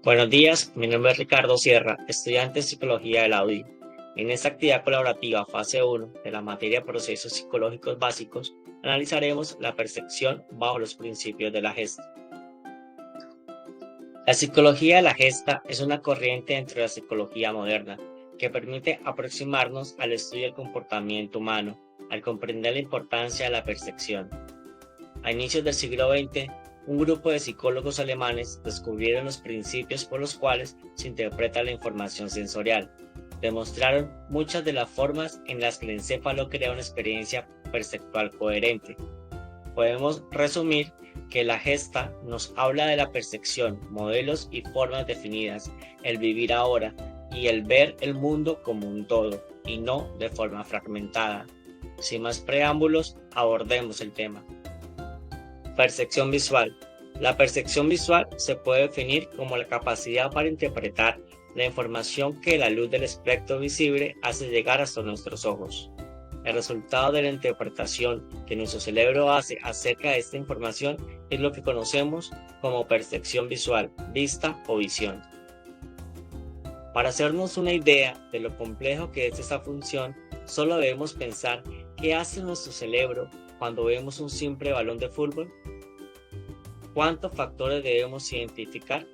Buenos días, mi nombre es Ricardo Sierra, estudiante de Psicología del Audio. En esta actividad colaborativa fase 1 de la materia Procesos Psicológicos Básicos, analizaremos la percepción bajo los principios de la gesta. La psicología de la gesta es una corriente dentro de la psicología moderna que permite aproximarnos al estudio del comportamiento humano, al comprender la importancia de la percepción. A inicios del siglo XX, un grupo de psicólogos alemanes descubrieron los principios por los cuales se interpreta la información sensorial. Demostraron muchas de las formas en las que el encéfalo crea una experiencia perceptual coherente. Podemos resumir que la gesta nos habla de la percepción, modelos y formas definidas, el vivir ahora y el ver el mundo como un todo y no de forma fragmentada. Sin más preámbulos, abordemos el tema. Percepción visual. La percepción visual se puede definir como la capacidad para interpretar la información que la luz del espectro visible hace llegar hasta nuestros ojos. El resultado de la interpretación que nuestro cerebro hace acerca de esta información es lo que conocemos como percepción visual, vista o visión. Para hacernos una idea de lo complejo que es esta función, solo debemos pensar qué hace nuestro cerebro cuando vemos un simple balón de fútbol. ¿Cuántos factores debemos identificar?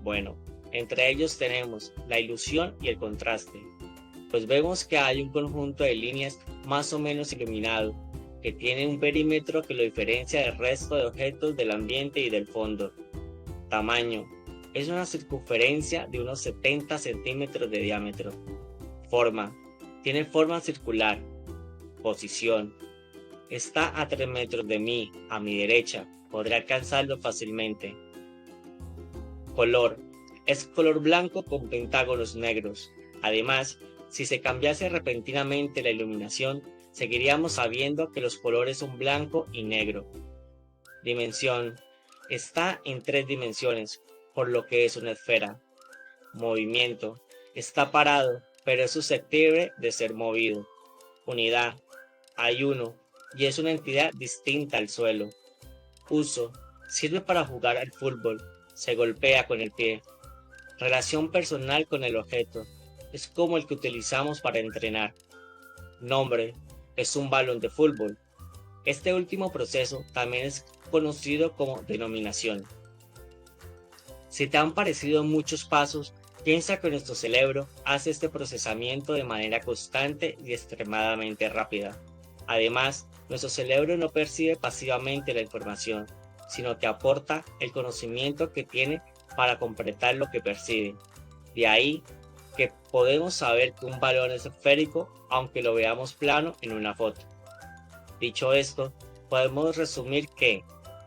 Bueno, entre ellos tenemos la ilusión y el contraste, pues vemos que hay un conjunto de líneas más o menos iluminado, que tiene un perímetro que lo diferencia del resto de objetos del ambiente y del fondo. Tamaño. Es una circunferencia de unos 70 centímetros de diámetro. Forma. Tiene forma circular. Posición. Está a 3 metros de mí, a mi derecha. Podré alcanzarlo fácilmente. Color. Es color blanco con pentágonos negros. Además, si se cambiase repentinamente la iluminación, seguiríamos sabiendo que los colores son blanco y negro. Dimensión. Está en 3 dimensiones, por lo que es una esfera. Movimiento. Está parado, pero es susceptible de ser movido. Unidad. Hay uno, y es una entidad distinta al suelo. Uso. Sirve para jugar al fútbol. Se golpea con el pie. Relación personal con el objeto. Es como el que utilizamos para entrenar. Nombre. Es un balón de fútbol. Este último proceso también es conocido como denominación. Si te han parecido muchos pasos, piensa que nuestro cerebro hace este procesamiento de manera constante y extremadamente rápida. Además, nuestro cerebro no percibe pasivamente la información, sino que aporta el conocimiento que tiene para completar lo que percibe. De ahí que podemos saber que un balón es esférico aunque lo veamos plano en una foto. Dicho esto, podemos resumir que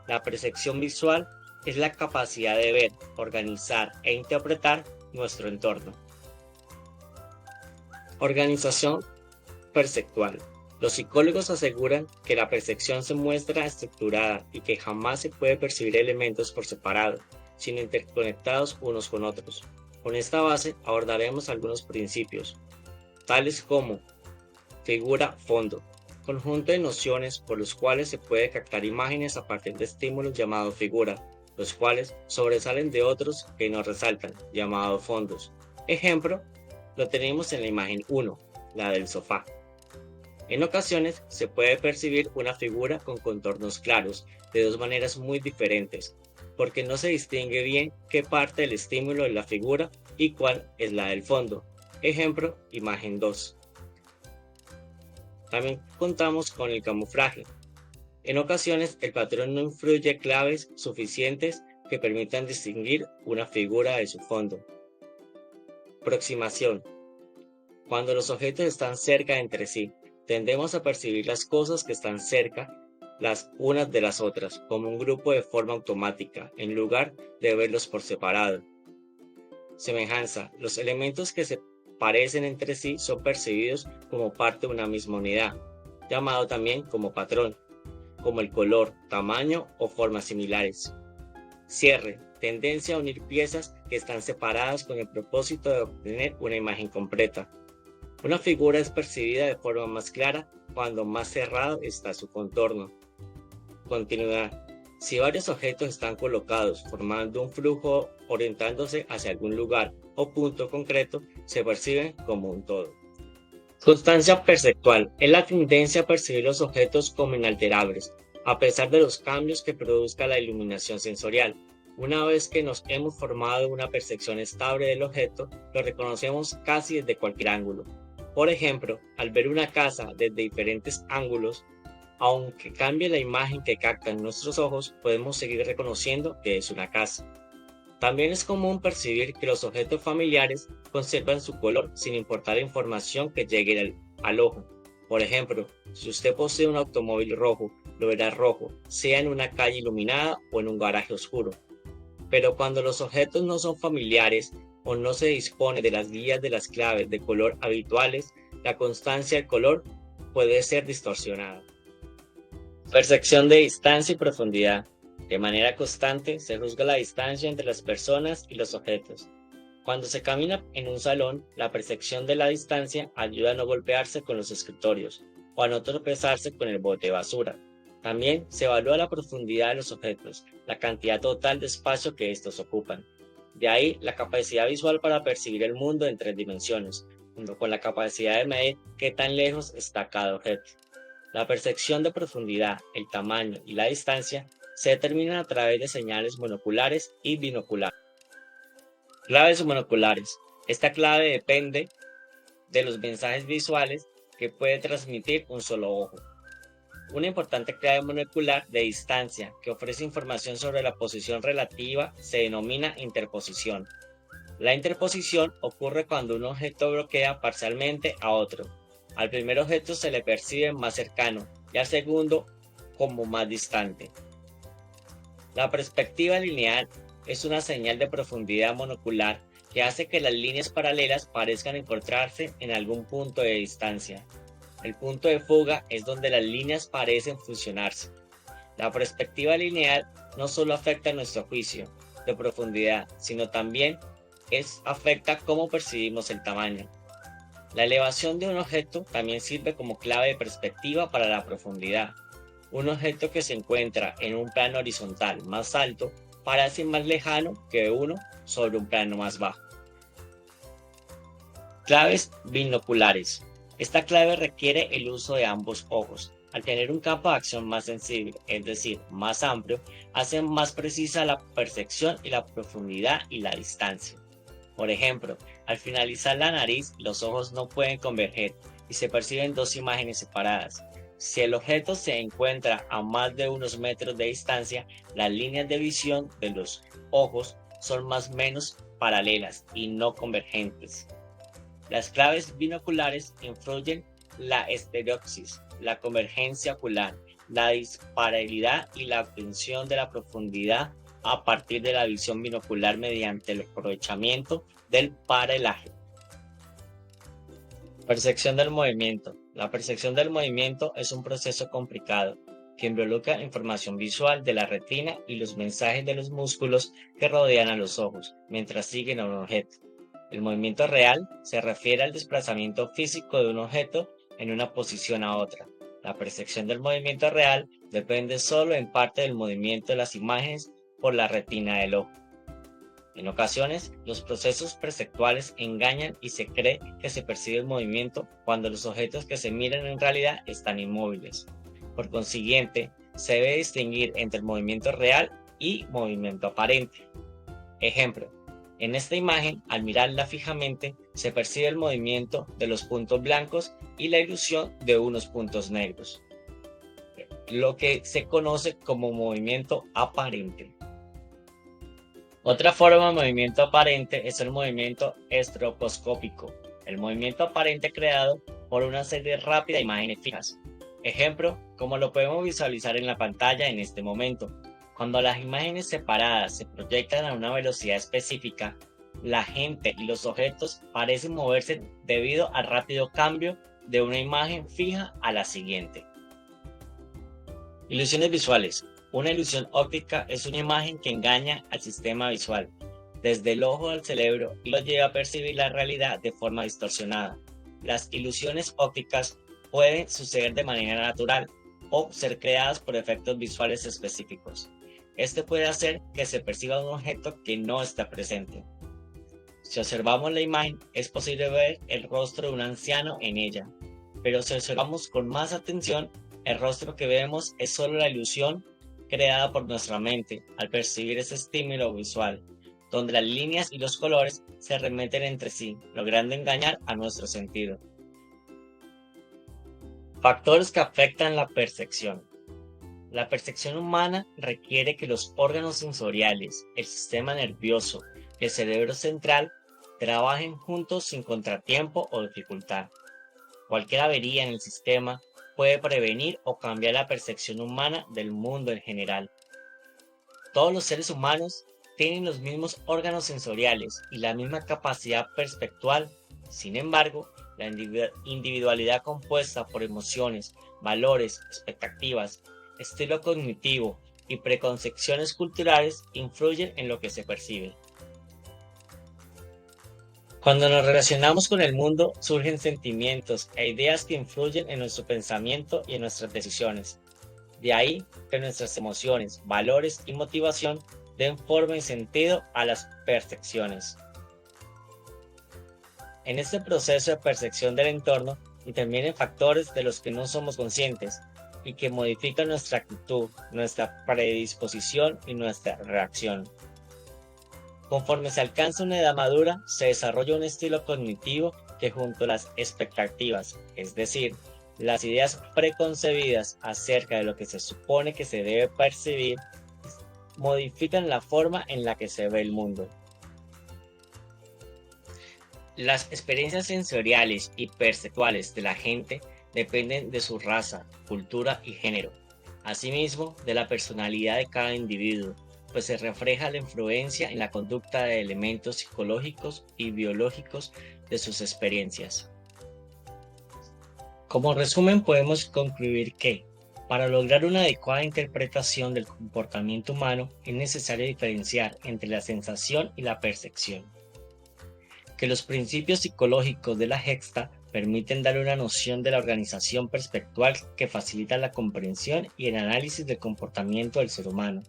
la percepción visual es la capacidad de ver, organizar e interpretar nuestro entorno. Organización perceptual. Los psicólogos aseguran que la percepción se muestra estructurada y que jamás se puede percibir elementos por separado, sino interconectados unos con otros. Con esta base abordaremos algunos principios, tales como figura-fondo, conjunto de nociones por los cuales se puede captar imágenes a partir de estímulos llamados figura, los cuales sobresalen de otros que no resaltan, llamados fondos. Ejemplo, lo tenemos en la imagen 1, la del sofá. En ocasiones se puede percibir una figura con contornos claros de dos maneras muy diferentes, porque no se distingue bien qué parte del estímulo es la figura y cuál es la del fondo. Ejemplo, imagen 2. También contamos con el camuflaje. En ocasiones el patrón no influye claves suficientes que permitan distinguir una figura de su fondo. Aproximación. Cuando los objetos están cerca entre sí, tendemos a percibir las cosas que están cerca las unas de las otras, como un grupo de forma automática, en lugar de verlos por separado. Semejanza. Los elementos que se parecen entre sí son percibidos como parte de una misma unidad, llamado también como patrón, como el color, tamaño o formas similares. Cierre. Tendencia a unir piezas que están separadas con el propósito de obtener una imagen completa. Una figura es percibida de forma más clara cuando más cerrado está su contorno. Continuidad. Si varios objetos están colocados formando un flujo orientándose hacia algún lugar o punto concreto, se perciben como un todo. Constancia perceptual es la tendencia a percibir los objetos como inalterables, a pesar de los cambios que produzca la iluminación sensorial. Una vez que nos hemos formado una percepción estable del objeto, lo reconocemos casi desde cualquier ángulo. Por ejemplo, al ver una casa desde diferentes ángulos, aunque cambie la imagen que captan nuestros ojos, podemos seguir reconociendo que es una casa. También es común percibir que los objetos familiares conservan su color sin importar la información que llegue al ojo. Por ejemplo, si usted posee un automóvil rojo, lo verá rojo, sea en una calle iluminada o en un garaje oscuro. Pero cuando los objetos no son familiares o no se dispone de las guías de las claves de color habituales, la constancia del color puede ser distorsionada. Percepción de distancia y profundidad. De manera constante se juzga la distancia entre las personas y los objetos. Cuando se camina en un salón, la percepción de la distancia ayuda a no golpearse con los escritorios o a no tropezarse con el bote de basura. También se evalúa la profundidad de los objetos, la cantidad total de espacio que estos ocupan. De ahí la capacidad visual para percibir el mundo en 3 dimensiones, junto con la capacidad de medir qué tan lejos está cada objeto. La percepción de profundidad, el tamaño y la distancia se determinan a través de señales monoculares y binoculares. Claves monoculares. Esta clave depende de los mensajes visuales que puede transmitir un solo ojo. Una importante clave monocular de distancia que ofrece información sobre la posición relativa se denomina interposición. La interposición ocurre cuando un objeto bloquea parcialmente a otro. Al primer objeto se le percibe más cercano y al segundo como más distante. La perspectiva lineal es una señal de profundidad monocular que hace que las líneas paralelas parezcan encontrarse en algún punto de distancia. El punto de fuga es donde las líneas parecen fusionarse. La perspectiva lineal no solo afecta nuestro juicio de profundidad, sino también afecta cómo percibimos el tamaño. La elevación de un objeto también sirve como clave de perspectiva para la profundidad. Un objeto que se encuentra en un plano horizontal más alto parece más lejano que uno sobre un plano más bajo. Claves binoculares. Esta clave requiere el uso de ambos ojos. Al tener un campo de acción más sensible, es decir, más amplio, hace más precisa la percepción y la profundidad y la distancia. Por ejemplo, al finalizar la nariz, los ojos no pueden converger y se perciben 2 imágenes separadas. Si el objeto se encuentra a más de unos metros de distancia, las líneas de visión de los ojos son más o menos paralelas y no convergentes. Las claves binoculares influyen la estereopsis, la convergencia ocular, la disparidad y la obtención de la profundidad a partir de la visión binocular mediante el aprovechamiento del paralaje. Percepción del movimiento. La percepción del movimiento es un proceso complicado que involucra información visual de la retina y los mensajes de los músculos que rodean a los ojos mientras siguen a un objeto. El movimiento real se refiere al desplazamiento físico de un objeto en una posición a otra. La percepción del movimiento real depende solo en parte del movimiento de las imágenes por la retina del ojo. En ocasiones, los procesos perceptuales engañan y se cree que se percibe el movimiento cuando los objetos que se miran en realidad están inmóviles. Por consiguiente, se debe distinguir entre el movimiento real y movimiento aparente. Ejemplo, en esta imagen, al mirarla fijamente, se percibe el movimiento de los puntos blancos y la ilusión de unos puntos negros, lo que se conoce como movimiento aparente. Otra forma de movimiento aparente es el movimiento estroboscópico, el movimiento aparente creado por una serie rápida de imágenes fijas. Ejemplo, como lo podemos visualizar en la pantalla en este momento. Cuando las imágenes separadas se proyectan a una velocidad específica, la gente y los objetos parecen moverse debido al rápido cambio de una imagen fija a la siguiente. Ilusiones visuales. Una ilusión óptica es una imagen que engaña al sistema visual, desde el ojo al cerebro y lo lleva a percibir la realidad de forma distorsionada. Las ilusiones ópticas pueden suceder de manera natural o ser creadas por efectos visuales específicos. Este puede hacer que se perciba un objeto que no está presente. Si observamos la imagen, es posible ver el rostro de un anciano en ella, pero si observamos con más atención, el rostro que vemos es solo la ilusión creada por nuestra mente al percibir ese estímulo visual, donde las líneas y los colores se remeten entre sí, logrando engañar a nuestro sentido. Factores que afectan la percepción. La percepción humana requiere que los órganos sensoriales, el sistema nervioso y el cerebro central trabajen juntos sin contratiempo o dificultad. Cualquier avería en el sistema puede prevenir o cambiar la percepción humana del mundo en general. Todos los seres humanos tienen los mismos órganos sensoriales y la misma capacidad perceptual. Sin embargo, la individualidad compuesta por emociones, valores, expectativas, estilo cognitivo y preconcepciones culturales influyen en lo que se percibe. Cuando nos relacionamos con el mundo, surgen sentimientos e ideas que influyen en nuestro pensamiento y en nuestras decisiones. De ahí que nuestras emociones, valores y motivación den forma y sentido a las percepciones. En este proceso de percepción del entorno intervienen factores de los que no somos conscientes y que modifican nuestra actitud, nuestra predisposición y nuestra reacción. Conforme se alcanza una edad madura, se desarrolla un estilo cognitivo que junto a las expectativas, es decir, las ideas preconcebidas acerca de lo que se supone que se debe percibir, modifican la forma en la que se ve el mundo. Las experiencias sensoriales y perceptuales de la gente dependen de su raza, cultura y género, asimismo de la personalidad de cada individuo, pues se refleja la influencia en la conducta de elementos psicológicos y biológicos de sus experiencias. Como resumen, podemos concluir que, para lograr una adecuada interpretación del comportamiento humano, es necesario diferenciar entre la sensación y la percepción. Que los principios psicológicos de la Gestalt permiten dar una noción de la organización perceptual que facilita la comprensión y el análisis del comportamiento del ser humano.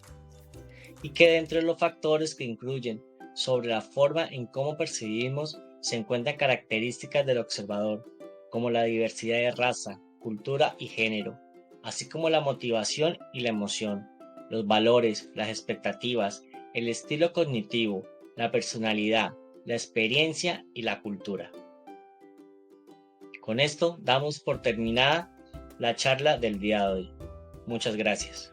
Y que dentro de los factores que influyen sobre la forma en cómo percibimos se encuentran características del observador, como la diversidad de raza, cultura y género, así como la motivación y la emoción, los valores, las expectativas, el estilo cognitivo, la personalidad, la experiencia y la cultura. Con esto damos por terminada la charla del día de hoy. Muchas gracias.